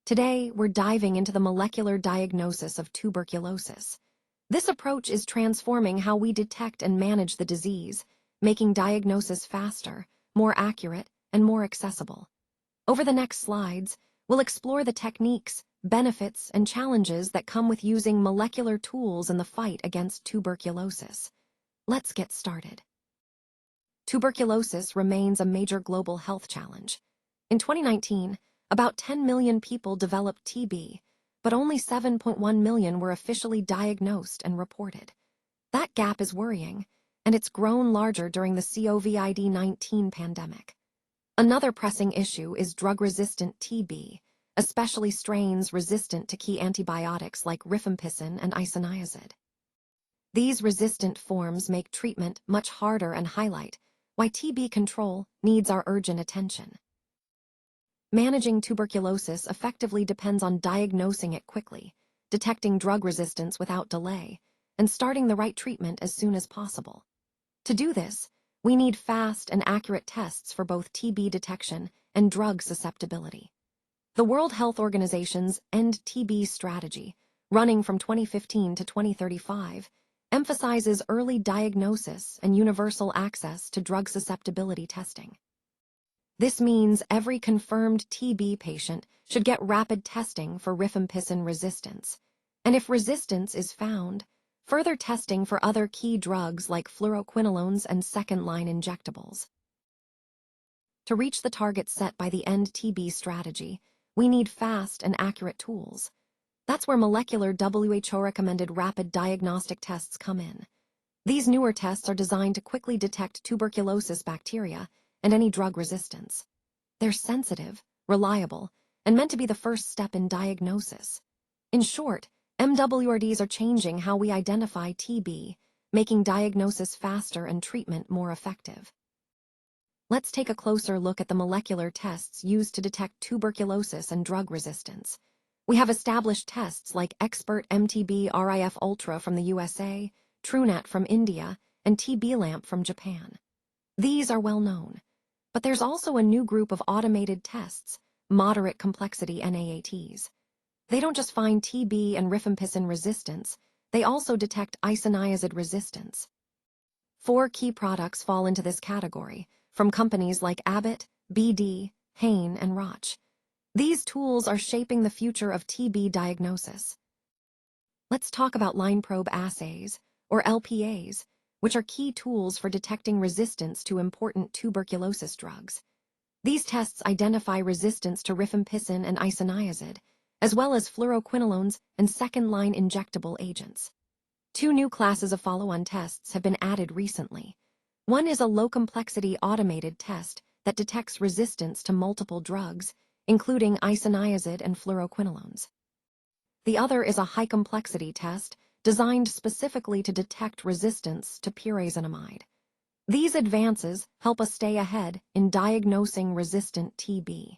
Today, we're diving into the molecular diagnosis of tuberculosis. This approach is transforming how we detect and manage the disease, making diagnosis faster, more accurate, and more accessible. Over the next slides, we'll explore the techniques, benefits, and challenges that come with using molecular tools in the fight against tuberculosis. Let's get started. Tuberculosis remains a major global health challenge. In 2019, about 10 million people developed TB, but only 7.1 million were officially diagnosed and reported. That gap is worrying, and it's grown larger during the COVID-19 pandemic. Another pressing issue is drug-resistant TB, especially strains resistant to key antibiotics like rifampicin and isoniazid. These resistant forms make treatment much harder and highlight why TB control needs our urgent attention. Managing tuberculosis effectively depends on diagnosing it quickly, detecting drug resistance without delay, and starting the right treatment as soon as possible. To do this, we need fast and accurate tests for both TB detection and drug susceptibility. The World Health Organization's End TB strategy, running from 2015 to 2035, emphasizes early diagnosis and universal access to drug susceptibility testing. This means every confirmed TB patient should get rapid testing for rifampicin resistance, and if resistance is found, further testing for other key drugs like fluoroquinolones and second-line injectables. To reach the target set by the End TB strategy, we need fast and accurate tools. That's where molecular WHO-recommended rapid diagnostic tests come in. These newer tests are designed to quickly detect tuberculosis bacteria and any drug resistance. They're sensitive, reliable, and meant to be the first step in diagnosis. In short, MWRDs are changing how we identify TB, making diagnosis faster and treatment more effective. Let's take a closer look at the molecular tests used to detect tuberculosis and drug resistance. We have established tests like Expert MTB RIF Ultra from the USA, TrueNet from India, and TB-LAMP from Japan. These are well known. But there's also a new group of automated tests, moderate complexity NAATs. They don't just find TB and rifampicin resistance, they also detect isoniazid resistance. 4 key products fall into this category, from companies like Abbott, BD, Hain, and Roche. These tools are shaping the future of TB diagnosis. Let's talk about line probe assays, or LPAs, which are key tools for detecting resistance to important tuberculosis drugs. These tests identify resistance to rifampicin and isoniazid, as well as fluoroquinolones and second-line injectable agents. 2 new classes of follow-on tests have been added recently. One is a low-complexity automated test that detects resistance to multiple drugs, including isoniazid and fluoroquinolones. The other is a high-complexity test designed specifically to detect resistance to pyrazonamide. These advances help us stay ahead in diagnosing resistant TB.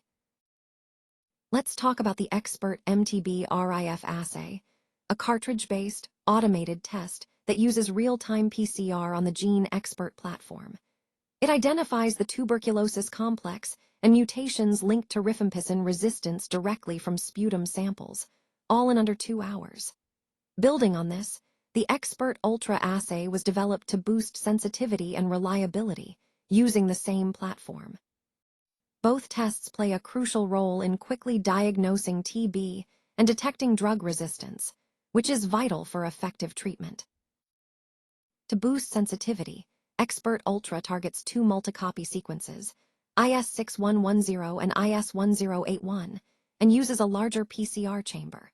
Let's talk about the Expert MTB RIF assay, a cartridge-based, automated test that uses real-time PCR on the Gene Expert platform. It identifies the tuberculosis complex and mutations linked to rifampicin resistance directly from sputum samples, all in under 2 hours. Building on this, the Expert Ultra assay was developed to boost sensitivity and reliability using the same platform. Both tests play a crucial role in quickly diagnosing TB and detecting drug resistance, which is vital for effective treatment. To boost sensitivity, Expert Ultra targets 2 multi-copy sequences, IS6110 and IS1081, and uses a larger PCR chamber.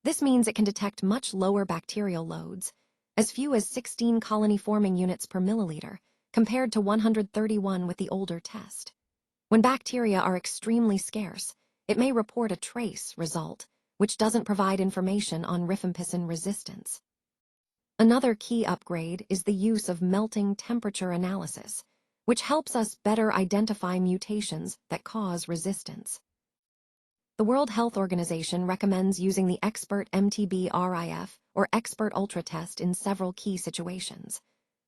This means it can detect much lower bacterial loads, as few as 16 colony-forming units per milliliter, compared to 131 with the older test. When bacteria are extremely scarce, it may report a trace result, which doesn't provide information on rifampicin resistance. Another key upgrade is the use of melting temperature analysis, which helps us better identify mutations that cause resistance. The World Health Organization recommends using the Expert MTB RIF or Expert Ultra test in several key situations.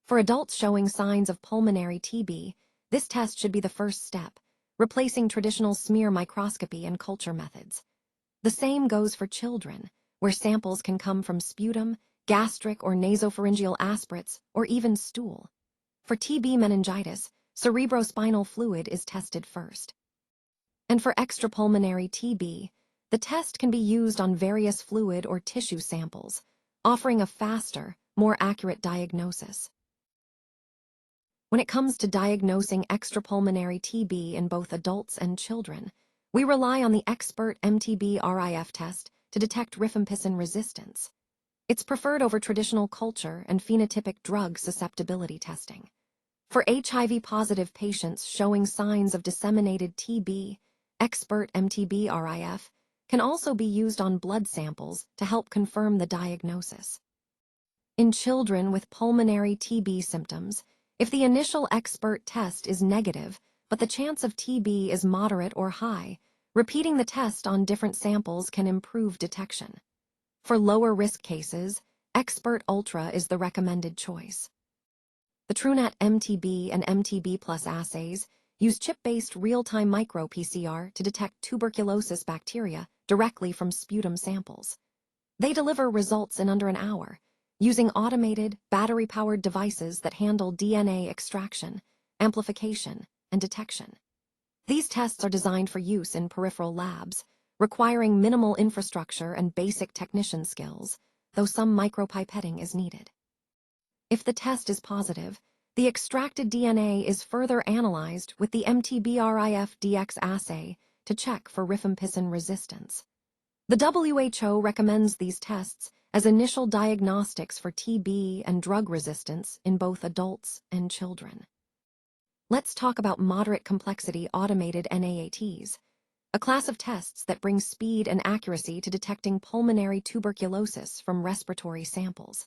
For adults showing signs of pulmonary TB, this test should be the first step, replacing traditional smear microscopy and culture methods. The same goes for children, where samples can come from sputum, gastric or nasopharyngeal aspirates, or even stool. For TB meningitis, cerebrospinal fluid is tested first. And for extrapulmonary TB, the test can be used on various fluid or tissue samples, offering a faster, more accurate diagnosis. When it comes to diagnosing extrapulmonary TB in both adults and children, we rely on the expert MTB-RIF test to detect rifampicin resistance. It's preferred over traditional culture and phenotypic drug susceptibility testing. For HIV-positive patients showing signs of disseminated TB, expert MTB-RIF can also be used on blood samples to help confirm the diagnosis. In children with pulmonary TB symptoms, if the initial expert test is negative, but the chance of TB is moderate or high, repeating the test on different samples can improve detection. For lower-risk cases, expert ultra is the recommended choice. The TrueNet MTB and MTB Plus assays use chip-based real-time micro-PCR to detect tuberculosis bacteria directly from sputum samples. They deliver results in under an hour, using automated, battery-powered devices that handle DNA extraction, amplification, and detection. These tests are designed for use in peripheral labs, requiring minimal infrastructure and basic technician skills, though some micropipetting is needed. If the test is positive, the extracted DNA is further analyzed with the MTB-RIF-DX assay to check for rifampicin resistance. The WHO recommends these tests as initial diagnostics for TB and drug resistance in both adults and children. Let's talk about moderate complexity automated NAATs, a class of tests that bring speed and accuracy to detecting pulmonary tuberculosis from respiratory samples.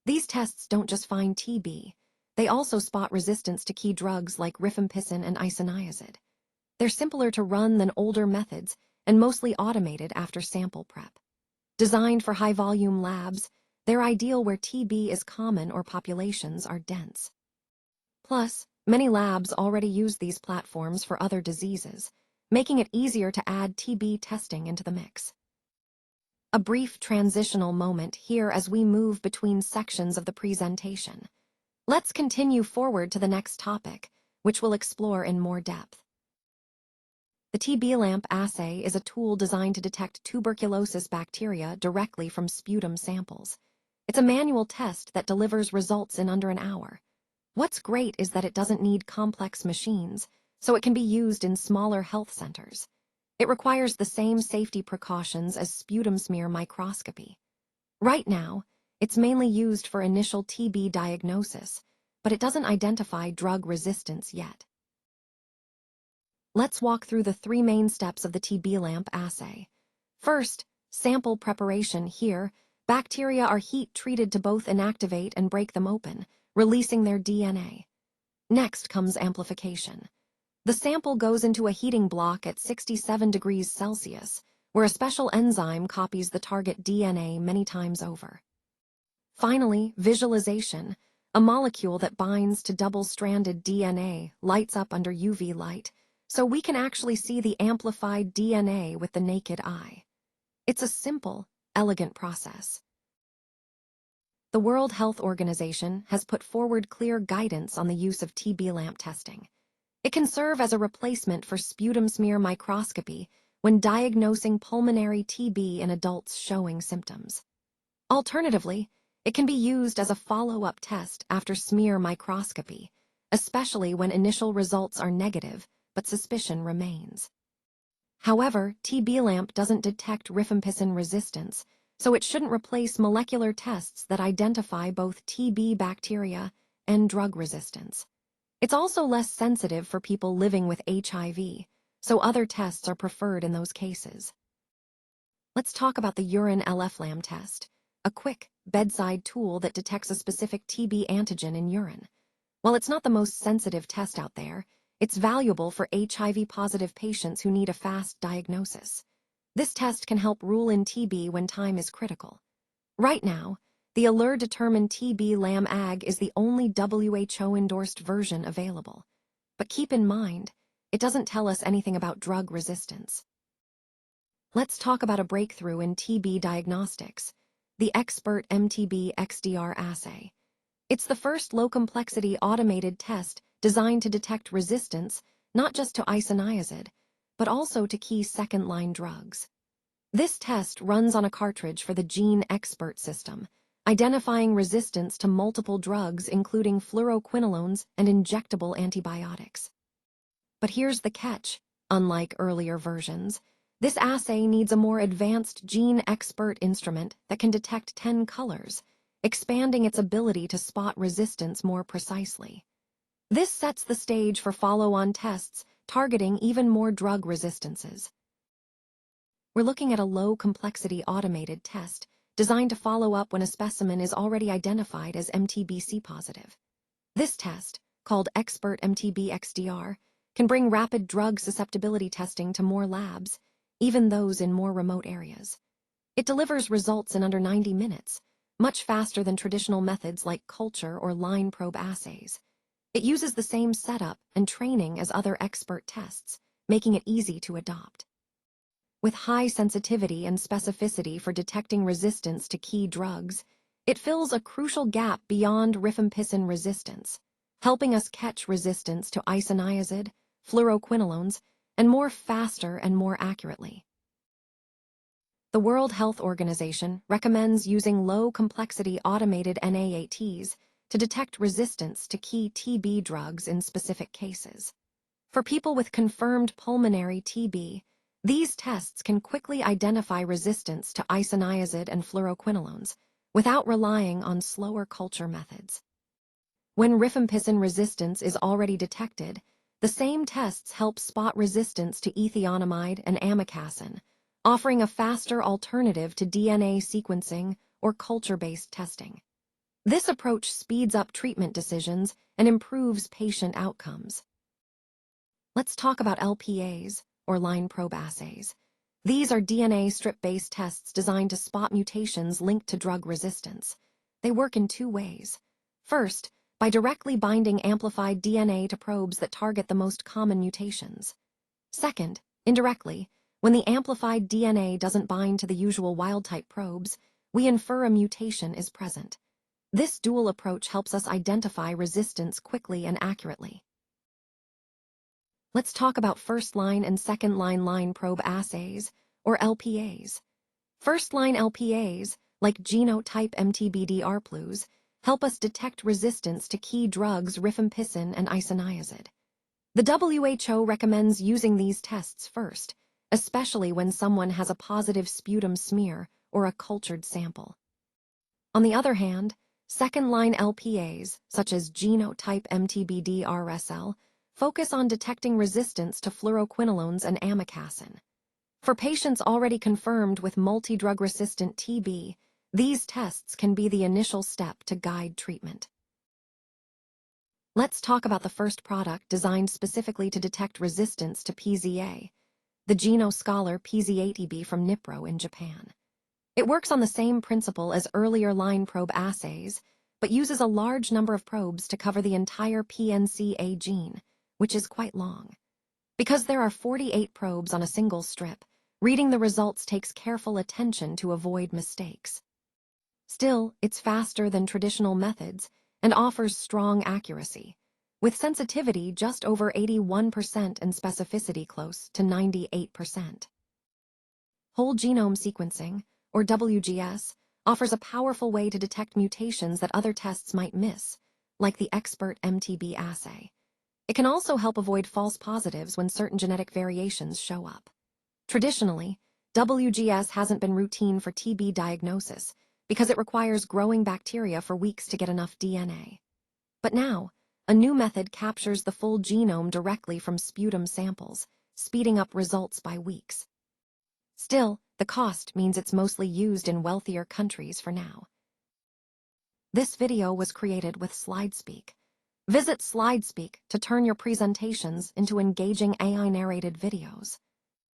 These tests don't just find TB, they also spot resistance to key drugs like rifampicin and isoniazid. They're simpler to run than older methods and mostly automated after sample prep. Designed for high-volume labs, they're ideal where TB is common or populations are dense. Plus, many labs already use these platforms for other diseases, making it easier to add TB testing into the mix. A brief transitional moment here as we move between sections of the presentation. Let's continue forward to the next topic, which we'll explore in more depth. The TB-LAMP assay is a tool designed to detect tuberculosis bacteria directly from sputum samples. It's a manual test that delivers results in under an hour. What's great is that it doesn't need complex machines, so it can be used in smaller health centers. It requires the same safety precautions as sputum smear microscopy. Right now, it's mainly used for initial TB diagnosis, but it doesn't identify drug resistance yet. Let's walk through the three main steps of the TB-LAMP assay. First, sample preparation. Here, bacteria are heat-treated to both inactivate and break them open, releasing their DNA. Next comes amplification. The sample goes into a heating block at 67 degrees Celsius, where a special enzyme copies the target DNA many times over. Finally, visualization. A molecule that binds to double-stranded DNA lights up under UV light, so we can actually see the amplified DNA with the naked eye. It's a simple, elegant process. The World Health Organization has put forward clear guidance on the use of TB-LAMP testing. It can serve as a replacement for sputum smear microscopy when diagnosing pulmonary TB in adults showing symptoms. Alternatively, it can be used as a follow-up test after smear microscopy, especially when initial results are negative but suspicion remains. However, TB-LAMP doesn't detect rifampicin resistance, so it shouldn't replace molecular tests that identify both TB bacteria and drug resistance. It's also less sensitive for people living with HIV, so other tests are preferred in those cases. Let's talk about the urine LF-LAM test, a quick, bedside tool that detects a specific TB antigen in urine. While it's not the most sensitive test out there, it's valuable for HIV-positive patients who need a fast diagnosis. This test can help rule in TB when time is critical. Right now, the Allure-determined TB-LAM AG is the only WHO-endorsed version available. But keep in mind, it doesn't tell us anything about drug resistance. Let's talk about a breakthrough in TB diagnostics, the Expert MTB XDR assay. It's the first low-complexity automated test designed to detect resistance not just to isoniazid, but also to key second-line drugs. This test runs on a cartridge for the Gene Expert system, identifying resistance to multiple drugs including fluoroquinolones and injectable antibiotics. But here's the catch. Unlike earlier versions, this assay needs a more advanced Gene Expert instrument that can detect 10 colors, expanding its ability to spot resistance more precisely. This sets the stage for follow-on tests targeting even more drug resistances. We're looking at a low-complexity automated test designed to follow up when a specimen is already identified as MTBC positive. This test, called Expert MTB XDR, can bring rapid drug susceptibility testing to more labs, even those in more remote areas. It delivers results in under 90 minutes, much faster than traditional methods like culture or line probe assays. It uses the same setup and training as other expert tests, making it easy to adopt. With high sensitivity and specificity for detecting resistance to key drugs, it fills a crucial gap beyond rifampicin resistance, helping us catch resistance to isoniazid, fluoroquinolones, and more faster and more accurately. The World Health Organization recommends using low-complexity automated NAATs to detect resistance to key TB drugs in specific cases. For people with confirmed pulmonary TB, these tests can quickly identify resistance to isoniazid and fluoroquinolones without relying on slower culture methods. When rifampicin resistance is already detected, the same tests help spot resistance to ethionamide and amikacin, offering a faster alternative to DNA sequencing or culture-based testing. This approach speeds up treatment decisions and improves patient outcomes. Let's talk about LPAs, or line probe assays. These are DNA strip-based tests designed to spot mutations linked to drug resistance. They work in two ways. First, by directly binding amplified DNA to probes that target the most common mutations. Second, indirectly, when the amplified DNA doesn't bind to the usual wild-type probes, we infer a mutation is present. This dual approach helps us identify resistance quickly and accurately. Let's talk about first-line and second-line line probe assays, or LPAs. First-line LPAs, like genotype MTBD-RPLUs, help us detect resistance to key drugs rifampicin and isoniazid. The WHO recommends using these tests first, especially when someone has a positive sputum smear or a cultured sample. On the other hand, second-line LPAs, such as genotype MTBD-RSL, focus on detecting resistance to fluoroquinolones and amikacin. For patients already confirmed with multi-drug-resistant TB, these tests can be the initial step to guide treatment. Let's talk about the first product designed specifically to detect resistance to PZA, the GenoScholar PZ80B from Nipro in Japan. It works on the same principle as earlier line probe assays, but uses a large number of probes to cover the entire PNCA gene, which is quite long. Because there are 48 probes on a single strip, reading the results takes careful attention to avoid mistakes. Still, it's faster than traditional methods and offers strong accuracy, with sensitivity just over 81% and specificity close to 98%. Whole genome sequencing, or WGS, offers a powerful way to detect mutations that other tests might miss, like the Expert MTB assay. It can also help avoid false positives when certain genetic variations show up. Traditionally, WGS hasn't been routine for TB diagnosis because it requires growing bacteria for weeks to get enough DNA. But now, a new method captures the full genome directly from sputum samples, speeding up results by weeks. Still, the cost means it's mostly used in wealthier countries for now. This video was created with SlideSpeak. Visit SlideSpeak to turn your presentations into engaging AI-narrated videos.